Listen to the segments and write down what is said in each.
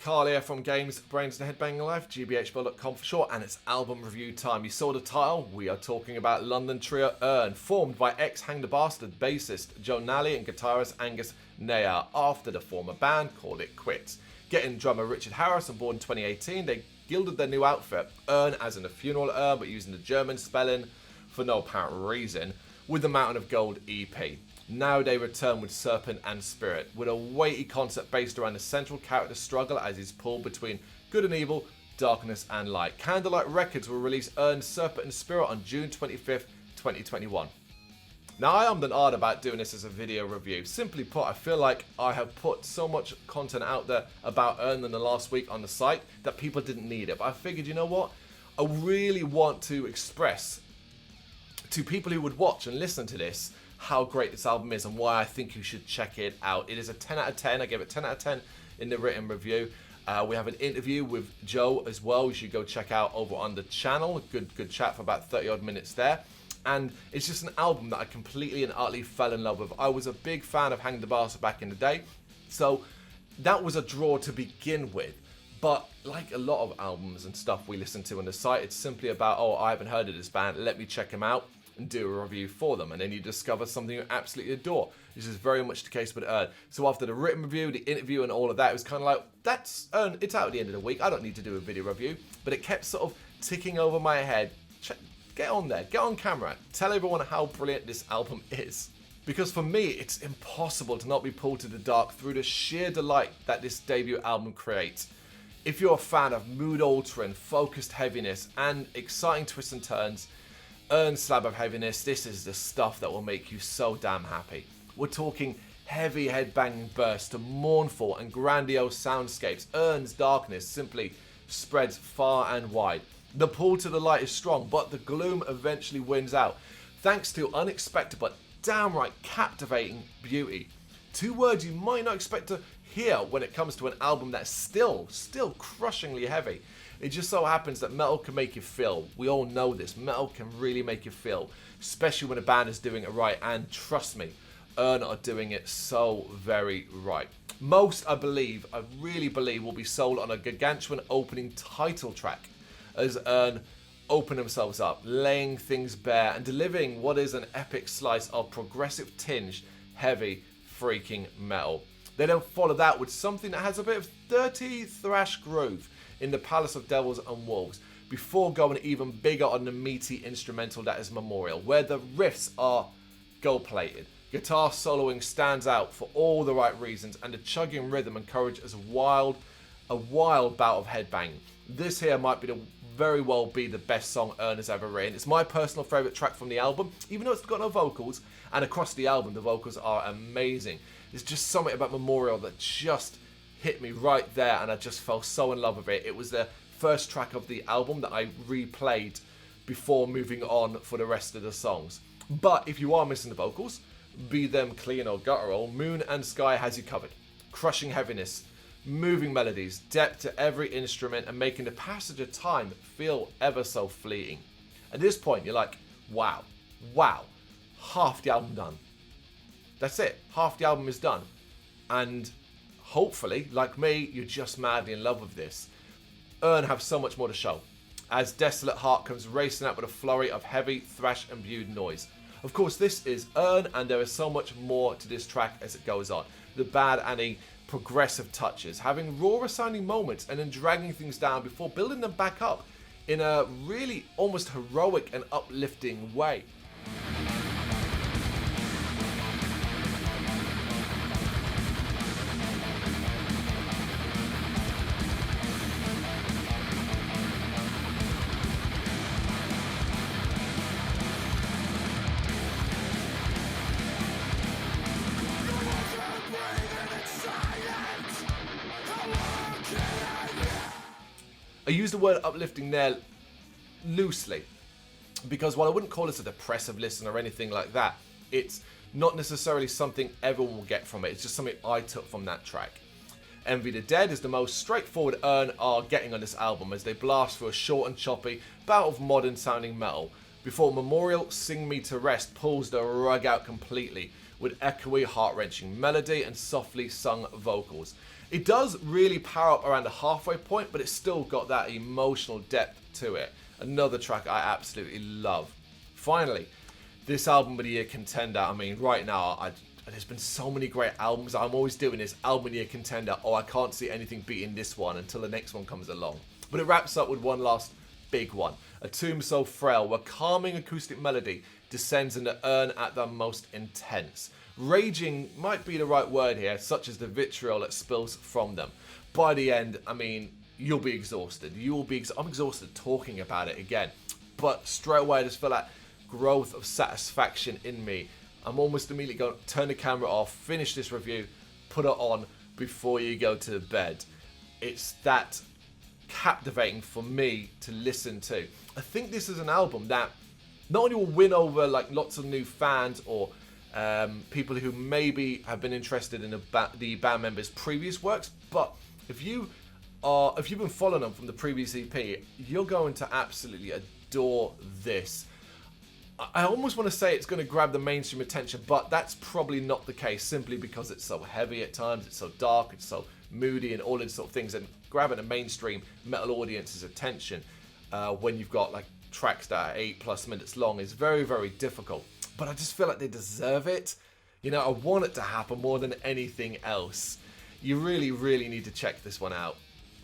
Carl here from Brrraaains A Head-Banging Life, gbhblofficial for short, and it's album review time. You saw the title. We are talking about London trio Urne, formed by ex-Hang the Bastard bassist Joe Nally and guitarist Angus Nayar after the former band called it quits. Getting drummer Richard Harris on board in 2018, they gilded their new outfit, Urne as in a funeral urn but using the German spelling for no apparent reason, with the Mountain of Gold EP. Now they return with Serpent Spirit, with a weighty concept based around the central character's struggle as he's pulled between good and evil, darkness and light. Candlelight Records will release Urne's Serpent Spirit on June 25th, 2021. Now I am hard about doing this as a video review. Simply put, I feel like I have put so much content out there about Urne in the last week on the site that people didn't need it. But I figured, you know what? I really want to express to people who would watch and listen to this how great this album is and why I think you should check it out. It is a 10 out of 10. I gave it 10 out of 10 in the written review. We have an interview with Joe as well. You should go check out over on the channel. Good chat for about 30 odd minutes there. And it's just an album that I completely and utterly fell in love with. I was a big fan of Hang the Bastard back in the day, so that was a draw to begin with. But like a lot of albums and stuff we listen to on the site, it's simply about, oh, I haven't heard of this band, let me check them out and do a review for them, and then you discover something you absolutely adore. This is very much the case with Urne. So after the written review, the interview and all of that, it was kind of like, that's Urne, it's out at the end of the week, I don't need to do a video review. But it kept sort of ticking over my head. Get on there, get on camera, tell everyone how brilliant this album is. Because for me, it's impossible to not be pulled to the dark through the sheer delight that this debut album creates. If you're a fan of mood-altering, focused heaviness and exciting twists and turns, Urne's slab of heaviness, this is the stuff that will make you so damn happy. We're talking heavy head-banging bursts to mournful and grandiose soundscapes. Urne's darkness simply spreads far and wide. The pull to the light is strong, but the gloom eventually wins out, thanks to unexpected but downright captivating beauty. Two words you might not expect to hear when it comes to an album that's still crushingly heavy. It just so happens that metal can make you feel. We all know this. Metal can really make you feel, especially when a band is doing it right. And trust me, Urne are doing it so very right. Most, I really believe, will be sold on a gargantuan opening title track as Urne open themselves up, laying things bare and delivering what is an epic slice of progressive tinged, heavy, freaking metal. They then follow that with something that has a bit of dirty thrash groove in the Palace of Devils and Wolves, before going even bigger on the meaty instrumental that is Memorial, where the riffs are gold-plated. Guitar soloing stands out for all the right reasons, and the chugging rhythm encourages a wild bout of headbanging. This here might very well be the best song Urne has ever written. It's my personal favourite track from the album, even though it's got no vocals, and across the album the vocals are amazing. There's just something about Memorial that just hit me right there, and I just fell so in love with it. It was the first track of the album that I replayed before moving on for the rest of the songs. But if you are missing the vocals, be them clean or guttural, Moon and Sky has you covered. Crushing heaviness, moving melodies, depth to every instrument, and making the passage of time feel ever so fleeting. At this point, you're like, wow, half the album done. That's it, half the album is done. And hopefully, like me, you're just madly in love with this. Urne have so much more to show, as Desolate Heart comes racing out with a flurry of heavy thrash-imbued noise. Of course, this is Urne, and there is so much more to this track as it goes on. The bad and progressive touches, having rawer sounding moments and then dragging things down before building them back up in a really almost heroic and uplifting way. I use the word uplifting there loosely, because while I wouldn't call this a depressive listen or anything like that, it's not necessarily something everyone will get from it. It's just something I took from that track. Envy the Dead is the most straightforward Urne are getting on this album, as they blast through a short and choppy bout of modern sounding metal, before Memorial Sing Me to Rest pulls the rug out completely with echoey, heart-wrenching melody and softly sung vocals. It does really power up around the halfway point, but it's still got that emotional depth to it. Another track I absolutely love. Finally, this album of the year contender. I mean, right now, there's been so many great albums. I'm always doing this album of the year contender. Oh, I can't see anything beating this one until the next one comes along. But it wraps up with one last big one. A Tomb So Frail, where calming acoustic melody descends into Urne at their most intense. Raging might be the right word here, such as the vitriol that spills from them. By the end, I mean, you'll be exhausted. I'm exhausted talking about it again. But straight away, I just feel that growth of satisfaction in me. I'm almost immediately going to turn the camera off, finish this review, put it on before you go to bed. It's that captivating for me to listen to. I think this is an album that not only will win over like lots of new fans or people who maybe have been interested in the band members' previous works, but if you've been following them from the previous EP, you're going to absolutely adore this. I almost want to say it's going to grab the mainstream attention, but that's probably not the case, simply because it's so heavy at times, it's so dark, it's so moody and all these sort of things, and grabbing a mainstream metal audience's attention when you've got like tracks that are 8+ minutes long is very, very difficult. But I just feel like they deserve it. You know, I want it to happen more than anything else. You really, really need to check this one out.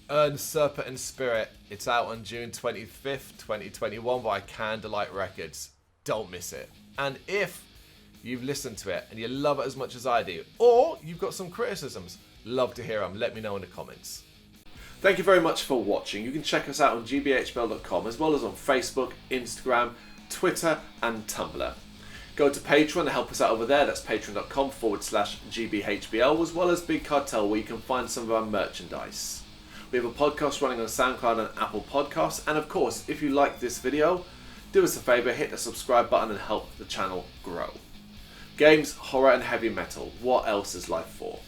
Urne Serpent Spirit. It's out on June 25th, 2021 by Candlelight Records. Don't miss it. And if you've listened to it and you love it as much as I do, or you've got some criticisms, love to hear them. Let me know in the comments. Thank you very much for watching. You can check us out on gbhbl.com as well as on Facebook, Instagram, Twitter and Tumblr. Go to Patreon to help us out over there. That's patreon.com/gbhbl, as well as Big Cartel, where you can find some of our merchandise. We have a podcast running on SoundCloud and Apple Podcasts. And of course, if you like this video, do us a favour, hit the subscribe button and help the channel grow. Games, horror and heavy metal. What else is life for?